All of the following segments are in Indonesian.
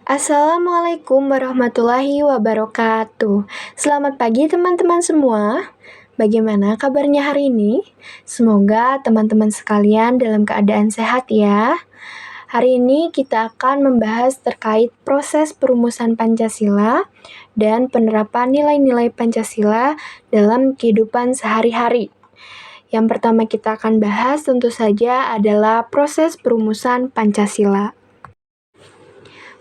Assalamualaikum warahmatullahi wabarakatuh. Selamat pagi teman-teman semua. Bagaimana kabarnya hari ini? Semoga teman-teman sekalian dalam keadaan sehat ya. Hari ini kita akan membahas terkait proses perumusan Pancasila dan penerapan nilai-nilai Pancasila dalam kehidupan sehari-hari. Yang pertama kita akan bahas tentu saja adalah proses perumusan Pancasila.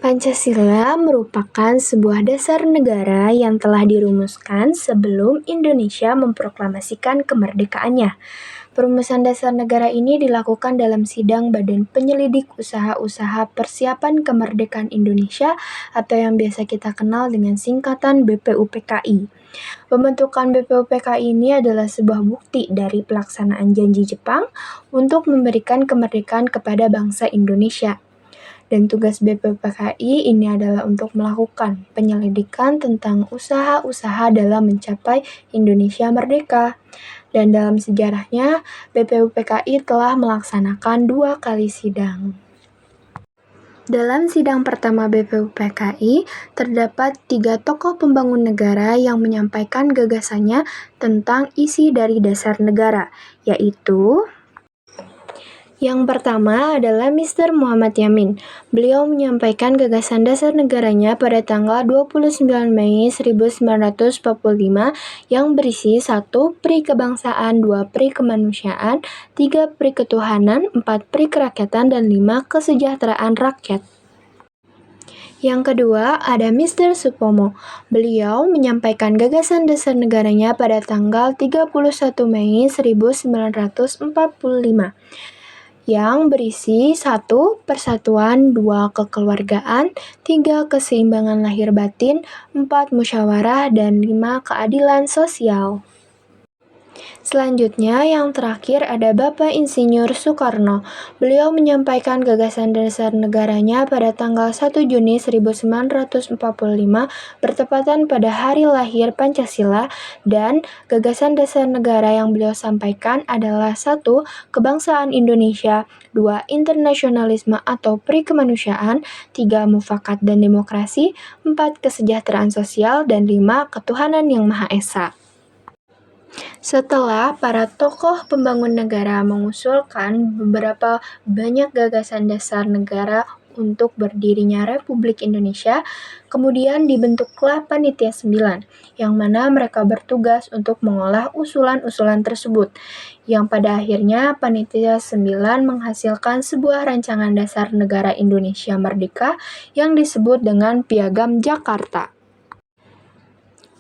Pancasila merupakan sebuah dasar negara yang telah dirumuskan sebelum Indonesia memproklamasikan kemerdekaannya. Perumusan dasar negara ini dilakukan dalam sidang Badan Penyelidik Usaha-Usaha Persiapan Kemerdekaan Indonesia atau yang biasa kita kenal dengan singkatan BPUPKI. Pembentukan BPUPKI ini adalah sebuah bukti dari pelaksanaan janji Jepang untuk memberikan kemerdekaan kepada bangsa Indonesia. Dan tugas BPUPKI ini adalah untuk melakukan penyelidikan tentang usaha-usaha dalam mencapai Indonesia merdeka. Dan dalam sejarahnya, BPUPKI telah melaksanakan 2 kali sidang. Dalam sidang pertama BPUPKI, terdapat 3 tokoh pembangun negara yang menyampaikan gagasannya tentang isi dari dasar negara, yaitu yang pertama adalah Mr. Muhammad Yamin. Beliau menyampaikan gagasan dasar negaranya pada tanggal 29 Mei 1945 yang berisi 1. Pri kebangsaan, 2. Pri kemanusiaan, 3. Pri ketuhanan, 4. Pri kerakyatan, dan 5. Kesejahteraan rakyat. Yang kedua, ada Mr. Supomo. Beliau menyampaikan gagasan dasar negaranya pada tanggal 31 Mei 1945 yang berisi 1. Persatuan, 2. Kekeluargaan, 3. Keseimbangan lahir batin, 4. Musyawarah, dan 5. Keadilan sosial. Selanjutnya, yang terakhir ada Bapak Insinyur Soekarno. Beliau menyampaikan gagasan dasar negaranya pada tanggal 1 Juni 1945 bertepatan pada hari lahir Pancasila, dan gagasan dasar negara yang beliau sampaikan adalah 1. Kebangsaan Indonesia, 2. Internasionalisme atau Pri kemanusiaan, 3. Mufakat dan demokrasi, 4. Kesejahteraan sosial, dan 5. Ketuhanan yang Maha Esa. Setelah para tokoh pembangun negara mengusulkan beberapa banyak gagasan dasar negara untuk berdirinya Republik Indonesia, kemudian dibentuklah Panitia 9, yang mana mereka bertugas untuk mengolah usulan-usulan tersebut, yang pada akhirnya Panitia 9 menghasilkan sebuah rancangan dasar negara Indonesia Merdeka yang disebut dengan Piagam Jakarta.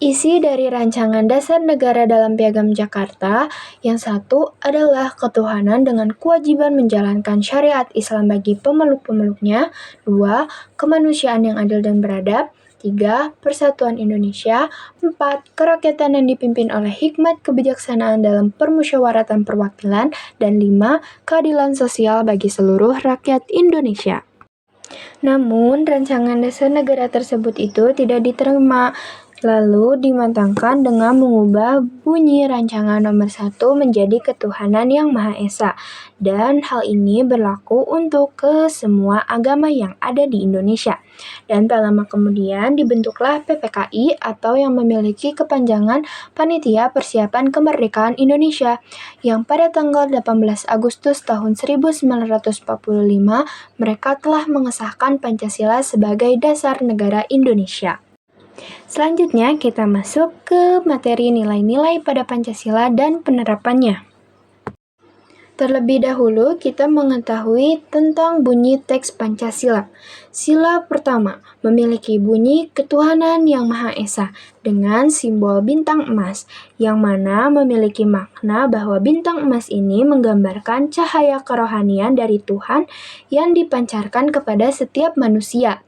Isi dari rancangan dasar negara dalam Piagam Jakarta yang 1 adalah ketuhanan dengan kewajiban menjalankan syariat Islam bagi pemeluk-pemeluknya, 2. Kemanusiaan yang adil dan beradab, 3. Persatuan Indonesia, 4. Kerakyatan yang dipimpin oleh hikmat kebijaksanaan dalam permusyawaratan perwakilan, dan 5. Keadilan sosial bagi seluruh rakyat Indonesia. Namun, rancangan dasar negara tersebut itu tidak diterima, lalu dimatangkan dengan mengubah bunyi rancangan nomor 1 menjadi Ketuhanan yang Maha Esa, dan hal ini berlaku untuk ke semua agama yang ada di Indonesia. Dan tak lama kemudian dibentuklah PPKI atau yang memiliki kepanjangan Panitia Persiapan Kemerdekaan Indonesia, yang pada tanggal 18 Agustus tahun 1945 mereka telah mengesahkan Pancasila sebagai dasar negara Indonesia. Selanjutnya kita masuk ke materi nilai-nilai pada Pancasila dan penerapannya. Terlebih dahulu kita mengetahui tentang bunyi teks Pancasila. Sila pertama memiliki bunyi Ketuhanan yang Maha Esa dengan simbol bintang emas, yang mana memiliki makna bahwa bintang emas ini menggambarkan cahaya kerohanian dari Tuhan yang dipancarkan kepada setiap manusia.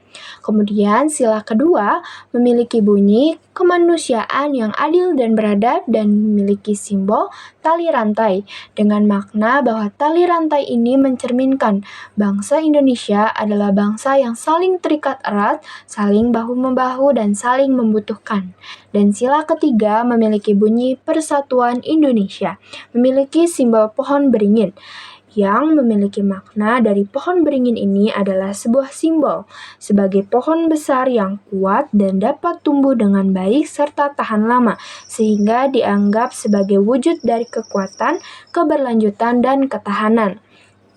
Kemudian sila kedua memiliki bunyi kemanusiaan yang adil dan beradab dan memiliki simbol tali rantai dengan makna bahwa tali rantai ini mencerminkan bangsa Indonesia adalah bangsa yang saling terikat erat, saling bahu-membahu, dan saling membutuhkan. Dan sila ketiga memiliki bunyi Persatuan Indonesia, memiliki simbol pohon beringin, yang memiliki makna dari pohon beringin ini adalah sebuah simbol sebagai pohon besar yang kuat dan dapat tumbuh dengan baik serta tahan lama, sehingga dianggap sebagai wujud dari kekuatan, keberlanjutan, dan ketahanan.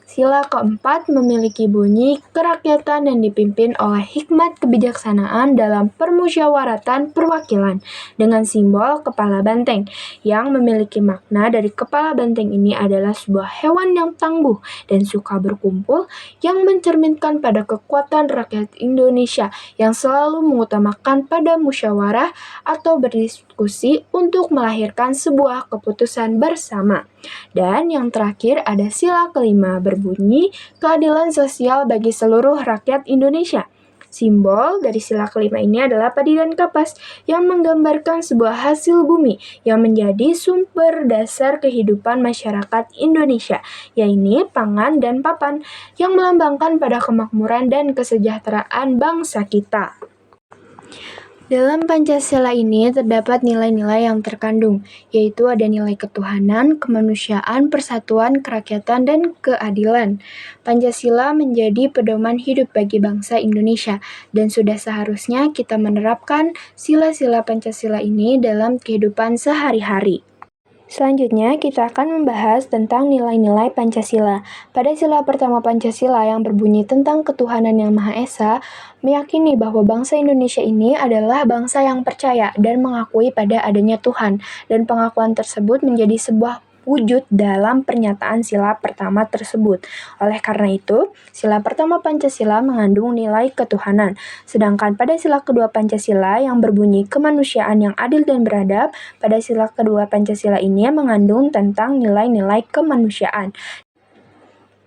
Sila keempat memiliki bunyi kerakyatan yang dipimpin oleh hikmat kebijaksanaan dalam permusyawaratan perwakilan dengan simbol kepala banteng yang memiliki makna dari kepala banteng ini adalah sebuah hewan yang tangguh dan suka berkumpul yang mencerminkan pada kekuatan rakyat Indonesia yang selalu mengutamakan pada musyawarah atau berdiskusi untuk melahirkan sebuah keputusan bersama. Dan yang terakhir ada sila kelima berbunyi keadilan sosial bagi seluruh rakyat Indonesia. Simbol dari sila kelima ini adalah padi dan kapas yang menggambarkan sebuah hasil bumi yang menjadi sumber dasar kehidupan masyarakat Indonesia, yaitu pangan dan papan yang melambangkan pada kemakmuran dan kesejahteraan bangsa kita. Dalam Pancasila ini terdapat nilai-nilai yang terkandung, yaitu ada nilai ketuhanan, kemanusiaan, persatuan, kerakyatan, dan keadilan. Pancasila menjadi pedoman hidup bagi bangsa Indonesia, dan sudah seharusnya kita menerapkan sila-sila Pancasila ini dalam kehidupan sehari-hari. Selanjutnya, kita akan membahas tentang nilai-nilai Pancasila. Pada sila pertama Pancasila yang berbunyi tentang ketuhanan yang Maha Esa, meyakini bahwa bangsa Indonesia ini adalah bangsa yang percaya dan mengakui pada adanya Tuhan, dan pengakuan tersebut menjadi sebuah wujud dalam pernyataan sila pertama tersebut. Oleh karena itu, sila pertama Pancasila mengandung nilai ketuhanan, sedangkan pada sila kedua Pancasila yang berbunyi kemanusiaan yang adil dan beradab, pada sila kedua Pancasila ini mengandung tentang nilai-nilai kemanusiaan.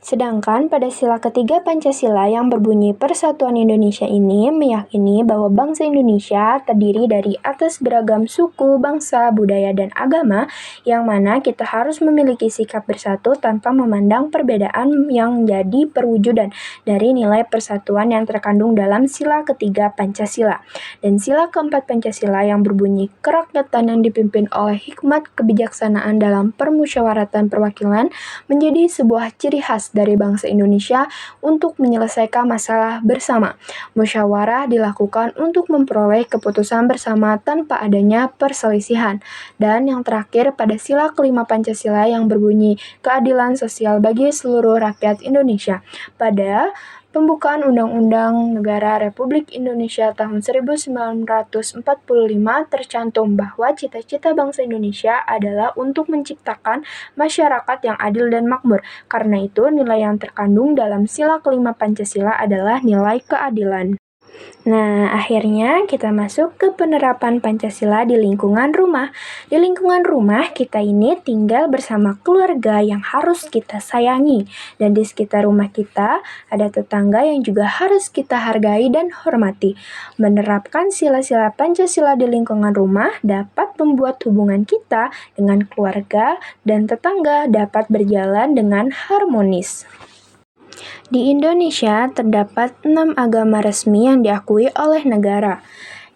Sedangkan pada sila ketiga Pancasila yang berbunyi Persatuan Indonesia ini meyakini bahwa bangsa Indonesia terdiri dari atas beragam suku, bangsa, budaya, dan agama yang mana kita harus memiliki sikap bersatu tanpa memandang perbedaan yang menjadi perwujudan dari nilai persatuan yang terkandung dalam sila ketiga Pancasila. Dan sila keempat Pancasila yang berbunyi kerakyatan yang dipimpin oleh hikmat kebijaksanaan dalam permusyawaratan perwakilan menjadi sebuah ciri khas dari bangsa Indonesia untuk menyelesaikan masalah bersama. Musyawarah dilakukan untuk memperoleh keputusan bersama tanpa adanya perselisihan. Dan yang terakhir pada sila kelima Pancasila yang berbunyi keadilan sosial bagi seluruh rakyat Indonesia. Pada pembukaan Undang-Undang Negara Republik Indonesia tahun 1945 tercantum bahwa cita-cita bangsa Indonesia adalah untuk menciptakan masyarakat yang adil dan makmur. Karena itu, nilai yang terkandung dalam sila kelima Pancasila adalah nilai keadilan. Nah, akhirnya kita masuk ke penerapan Pancasila di lingkungan rumah. Di lingkungan rumah, kita ini tinggal bersama keluarga yang harus kita sayangi. Dan di sekitar rumah kita, ada tetangga yang juga harus kita hargai dan hormati. Menerapkan sila-sila Pancasila di lingkungan rumah dapat membuat hubungan kita dengan keluarga dan tetangga dapat berjalan dengan harmonis. Di Indonesia terdapat 6 agama resmi yang diakui oleh negara.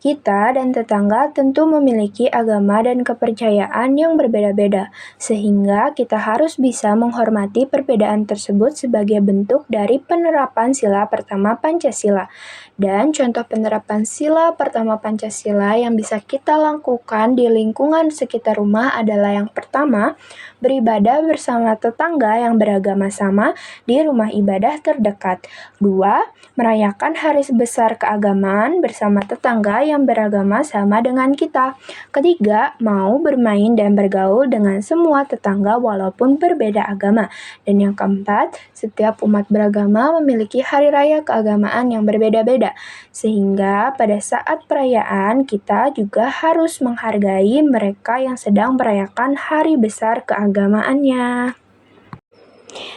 Kita dan tetangga tentu memiliki agama dan kepercayaan yang berbeda-beda, sehingga kita harus bisa menghormati perbedaan tersebut sebagai bentuk dari penerapan sila pertama Pancasila. Dan contoh penerapan sila pertama Pancasila yang bisa kita lakukan di lingkungan sekitar rumah adalah yang pertama, beribadah bersama tetangga yang beragama sama di rumah ibadah terdekat. 2. Merayakan hari besar keagamaan bersama tetangga yang beragama sama dengan kita. Ketiga, mau bermain dan bergaul dengan semua tetangga walaupun berbeda agama. Dan yang keempat, setiap umat beragama memiliki hari raya keagamaan yang berbeda-beda. Sehingga pada saat perayaan kita juga harus menghargai mereka yang sedang merayakan hari besar keagamaannya.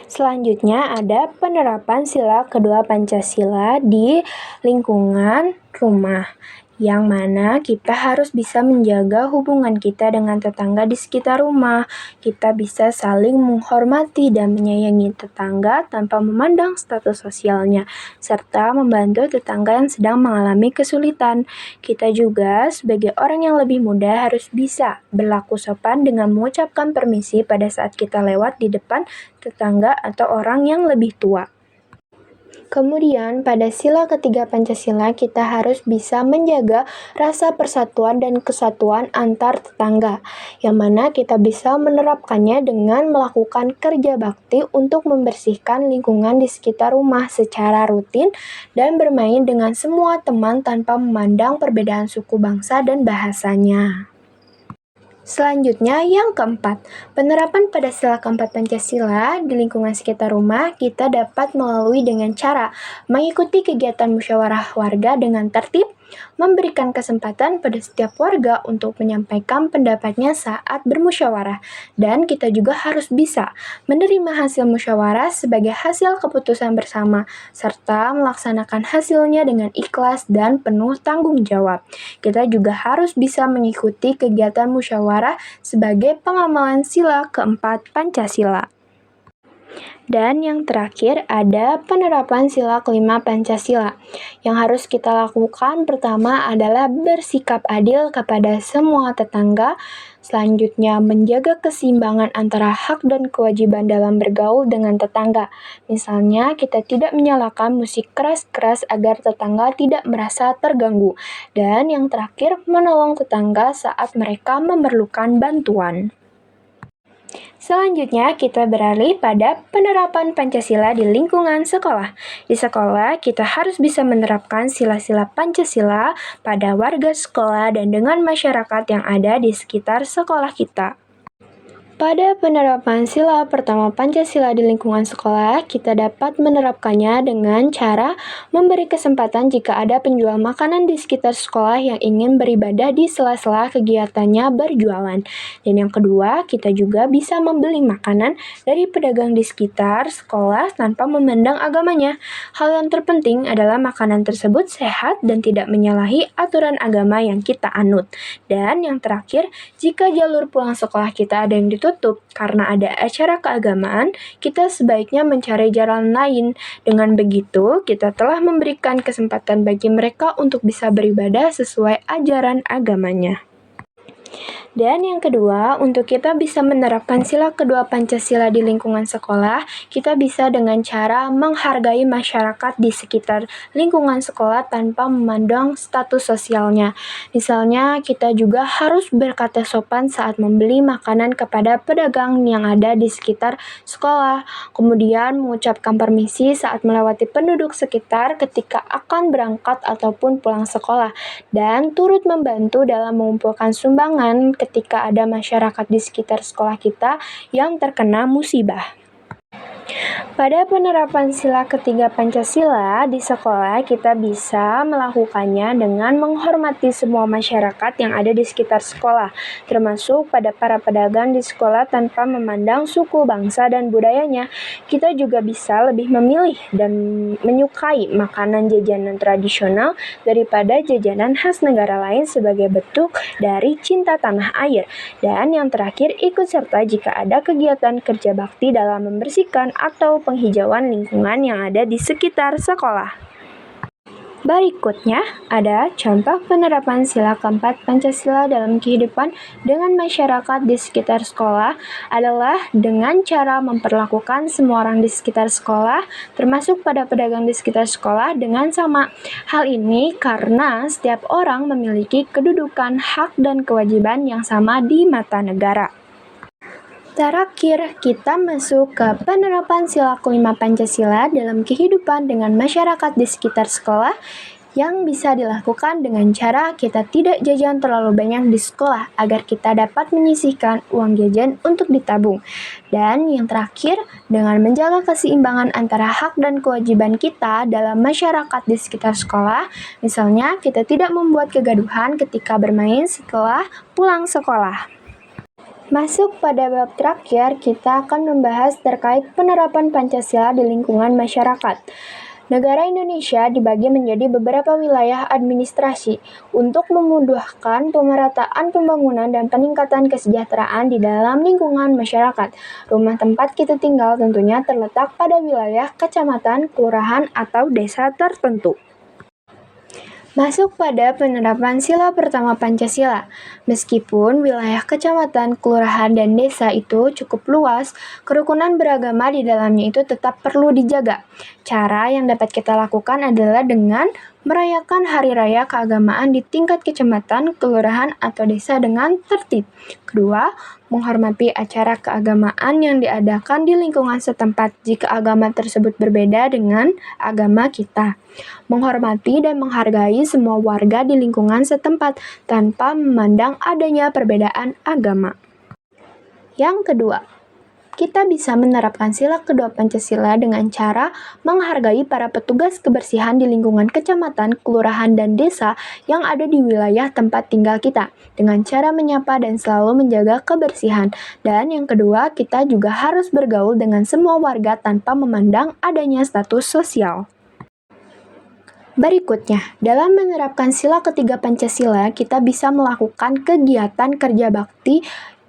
Selanjutnya ada penerapan sila kedua Pancasila di lingkungan rumah. yang mana kita harus bisa menjaga hubungan kita dengan tetangga di sekitar rumah. Kita bisa saling menghormati dan menyayangi tetangga tanpa memandang status sosialnya, serta membantu tetangga yang sedang mengalami kesulitan. Kita juga sebagai orang yang lebih muda harus bisa berlaku sopan dengan mengucapkan permisi pada saat kita lewat di depan tetangga atau orang yang lebih tua. Kemudian, pada sila ketiga Pancasila, kita harus bisa menjaga rasa persatuan dan kesatuan antar tetangga, yang mana kita bisa menerapkannya dengan melakukan kerja bakti untuk membersihkan lingkungan di sekitar rumah secara rutin dan bermain dengan semua teman tanpa memandang perbedaan suku bangsa dan bahasanya. Selanjutnya, yang keempat, penerapan pada sila keempat Pancasila di lingkungan sekitar rumah kita dapat melalui dengan cara mengikuti kegiatan musyawarah warga dengan tertib, memberikan kesempatan pada setiap warga untuk menyampaikan pendapatnya saat bermusyawarah, dan kita juga harus bisa menerima hasil musyawarah sebagai hasil keputusan bersama, serta melaksanakan hasilnya dengan ikhlas dan penuh tanggung jawab. Kita juga harus bisa mengikuti kegiatan musyawarah sebagai pengamalan sila keempat Pancasila. Dan yang terakhir ada penerapan sila kelima Pancasila. Yang harus kita lakukan pertama adalah bersikap adil kepada semua tetangga. Selanjutnya menjaga keseimbangan antara hak dan kewajiban dalam bergaul dengan tetangga. Misalnya kita tidak menyalakan musik keras-keras agar tetangga tidak merasa terganggu. Dan yang terakhir menolong tetangga saat mereka memerlukan bantuan. Selanjutnya, kita beralih pada penerapan Pancasila di lingkungan sekolah. Di sekolah, kita harus bisa menerapkan sila-sila Pancasila pada warga sekolah dan dengan masyarakat yang ada di sekitar sekolah kita. Pada penerapan sila pertama Pancasila di lingkungan sekolah, kita dapat menerapkannya dengan cara memberi kesempatan jika ada penjual makanan di sekitar sekolah yang ingin beribadah di sela-sela kegiatannya berjualan. Dan yang kedua, kita juga bisa membeli makanan dari pedagang di sekitar sekolah tanpa memandang agamanya. Hal yang terpenting adalah makanan tersebut sehat dan tidak menyalahi aturan agama yang kita anut. Dan yang terakhir, jika jalur pulang sekolah kita ada yang ditutup karena ada acara keagamaan, kita sebaiknya mencari jalan lain. Dengan begitu, kita telah memberikan kesempatan bagi mereka untuk bisa beribadah sesuai ajaran agamanya. Dan yang kedua, untuk kita bisa menerapkan sila kedua Pancasila di lingkungan sekolah, kita bisa dengan cara menghargai masyarakat di sekitar lingkungan sekolah tanpa memandang status sosialnya. Misalnya, kita juga harus berkata sopan saat membeli makanan kepada pedagang yang ada di sekitar sekolah, kemudian mengucapkan permisi saat melewati penduduk sekitar ketika akan berangkat ataupun pulang sekolah, dan turut membantu dalam mengumpulkan sumbangan ketika ada masyarakat di sekitar sekolah kita yang terkena musibah. Pada penerapan sila ketiga Pancasila di sekolah, kita bisa melakukannya dengan menghormati semua masyarakat yang ada di sekitar sekolah, termasuk pada para pedagang di sekolah tanpa memandang suku, bangsa, dan budayanya. Kita juga bisa lebih memilih dan menyukai makanan jajanan tradisional daripada jajanan khas negara lain sebagai bentuk dari cinta tanah air. Dan yang terakhir, ikut serta jika ada kegiatan kerja bakti dalam membersihkan atau penghijauan lingkungan yang ada di sekitar sekolah. Berikutnya, ada contoh penerapan sila keempat Pancasila dalam kehidupan dengan masyarakat di sekitar sekolah adalah dengan cara memperlakukan semua orang di sekitar sekolah, termasuk pada pedagang di sekitar sekolah dengan sama. Hal ini karena setiap orang memiliki kedudukan, hak, dan kewajiban yang sama di mata negara. Terakhir, kita masuk ke penerapan sila kelima Pancasila dalam kehidupan dengan masyarakat di sekitar sekolah yang bisa dilakukan dengan cara kita tidak jajan terlalu banyak di sekolah agar kita dapat menyisihkan uang jajan untuk ditabung. Dan yang terakhir, dengan menjaga keseimbangan antara hak dan kewajiban kita dalam masyarakat di sekitar sekolah, misalnya kita tidak membuat kegaduhan ketika bermain setelah pulang sekolah. Masuk pada bab terakhir, kita akan membahas terkait penerapan Pancasila di lingkungan masyarakat. Negara Indonesia dibagi menjadi beberapa wilayah administrasi untuk memudahkan pemerataan pembangunan dan peningkatan kesejahteraan di dalam lingkungan masyarakat. Rumah tempat kita tinggal tentunya terletak pada wilayah, kecamatan, kelurahan, atau desa tertentu. Masuk pada penerapan sila pertama Pancasila. Meskipun wilayah kecamatan, kelurahan, dan desa itu cukup luas, kerukunan beragama di dalamnya itu tetap perlu dijaga. Cara yang dapat kita lakukan adalah dengan merayakan hari raya keagamaan di tingkat kecamatan, kelurahan, atau desa dengan tertib. Kedua, menghormati acara keagamaan yang diadakan di lingkungan setempat jika agama tersebut berbeda dengan agama kita. Menghormati dan menghargai semua warga di lingkungan setempat tanpa memandang adanya perbedaan agama. Yang kedua, kita bisa menerapkan sila kedua Pancasila dengan cara menghargai para petugas kebersihan di lingkungan kecamatan, kelurahan, dan desa yang ada di wilayah tempat tinggal kita, dengan cara menyapa dan selalu menjaga kebersihan. Dan yang kedua, kita juga harus bergaul dengan semua warga tanpa memandang adanya status sosial. Berikutnya, dalam menerapkan sila ketiga Pancasila, kita bisa melakukan kegiatan kerja bakti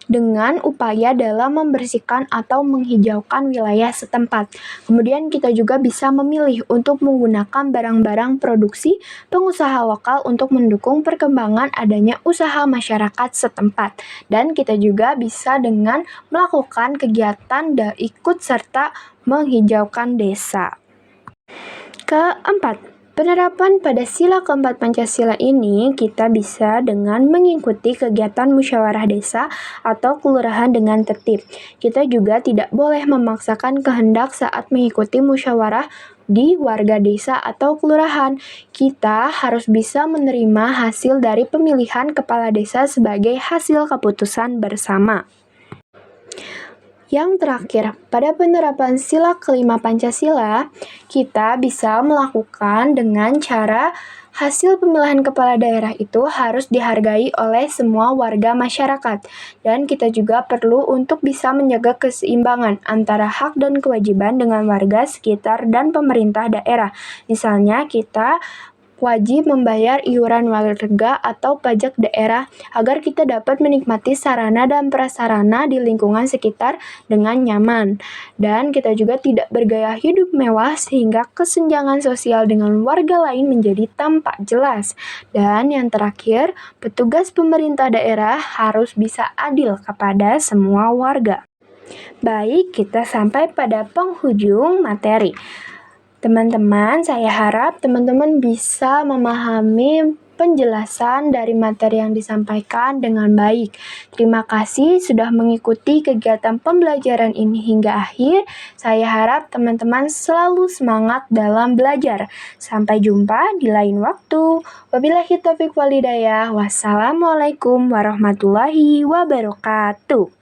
dengan upaya dalam membersihkan atau menghijaukan wilayah setempat. Kemudian kita juga bisa memilih untuk menggunakan barang-barang produksi pengusaha lokal untuk mendukung perkembangan adanya usaha masyarakat setempat. Dan kita juga bisa dengan melakukan kegiatan dan ikut serta menghijaukan desa. Keempat, penerapan pada sila keempat Pancasila ini kita bisa dengan mengikuti kegiatan musyawarah desa atau kelurahan dengan tertib. Kita juga tidak boleh memaksakan kehendak saat mengikuti musyawarah di warga desa atau kelurahan. Kita harus bisa menerima hasil dari pemilihan kepala desa sebagai hasil keputusan bersama. Yang terakhir, pada penerapan sila kelima Pancasila, kita bisa melakukan dengan cara hasil pemilihan kepala daerah itu harus dihargai oleh semua warga masyarakat. Dan kita juga perlu untuk bisa menjaga keseimbangan antara hak dan kewajiban dengan warga sekitar dan pemerintah daerah. Misalnya kita wajib membayar iuran warga atau pajak daerah agar kita dapat menikmati sarana dan prasarana di lingkungan sekitar dengan nyaman. Dan kita juga tidak bergaya hidup mewah sehingga kesenjangan sosial dengan warga lain menjadi tampak jelas. Dan yang terakhir, petugas pemerintah daerah harus bisa adil kepada semua warga. Baik, kita sampai pada penghujung materi. Teman-teman, saya harap teman-teman bisa memahami penjelasan dari materi yang disampaikan dengan baik. Terima kasih sudah mengikuti kegiatan pembelajaran ini hingga akhir. Saya harap teman-teman selalu semangat dalam belajar. Sampai jumpa di lain waktu. Wabillahi taufiq wal hidayah. Wassalamualaikum warahmatullahi wabarakatuh.